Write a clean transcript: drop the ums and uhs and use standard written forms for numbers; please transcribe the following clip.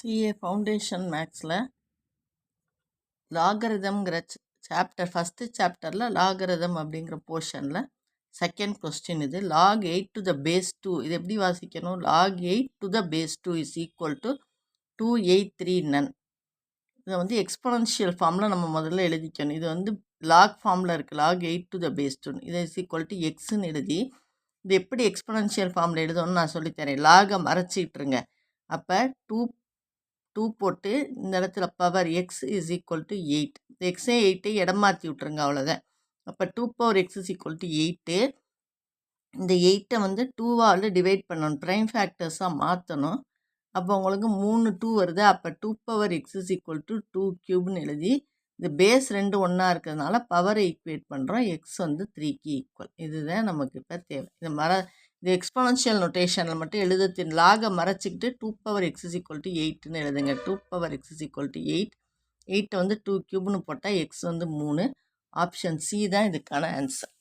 CA foundation மேக்ஸில் லாகரிதம்ங்கிற first சாப்டரில் logarithm அப்படிங்கிற போர்ஷனில் செகண்ட் கொஸ்டின் இது. லாக் 8 to the base 2 இது எப்படி வாசிக்கணும்? Log 8 to the base 2 is equal to 283 none. இதை வந்து எக்ஸ்பொனன்ஷியல் ஃபார்மில் நம்ம முதல்ல எழுதிக்கணும். இது வந்து லாக் ஃபார்மில் இருக்குது. லாக் 8 to the base 2 இதை இஸ் ஈக்குவல் டு எக்ஸ்ன்னு எழுதி இது எப்படி எக்ஸ்பொனன்ஷியல் ஃபார்மில் எழுதணும்னு நான் சொல்லித்தரேன். லாகை மறைச்சிட்ருங்க. அப்போ 2 போட்டு இந்த இடத்துல power X is equal to 8. எக்ஸே 8 இடம் மாற்றி விட்ருங்க, அவ்வளோதான். அப்போ 2 power x is equal to 8. இந்த 8 வந்து 2ஆல் டிவைட் பண்ணணும், ப்ரைம் ஃபேக்டர்ஸாக மாற்றணும். அப்போ உங்களுக்கு 3 2 வருது. அப்போ 2 power x is equal to 2 cubன்னு எழுதி இந்த பேஸ் 2 ஒன்றா இருக்கிறதுனால பவரை ஈக்குவேட் பண்ணுறோம். எக்ஸ் வந்து 3க்கு ஈக்குவல். இதுதான் நமக்கு இப்போ தேவை. இது எக்ஸ்பொனன்ஷியல் நொட்டேஷனில் மட்டும் எழுத லாகை மறைச்சிக்கிட்டு 2 power x is equal to 8ன்னு எழுதுங்க. 2 power x is equal to 8. 8 வந்து 2 cubன்னு போட்டால் எக்ஸ் வந்து 3. ஆப்ஷன் சி தான் இதுக்கான ஆன்சர்.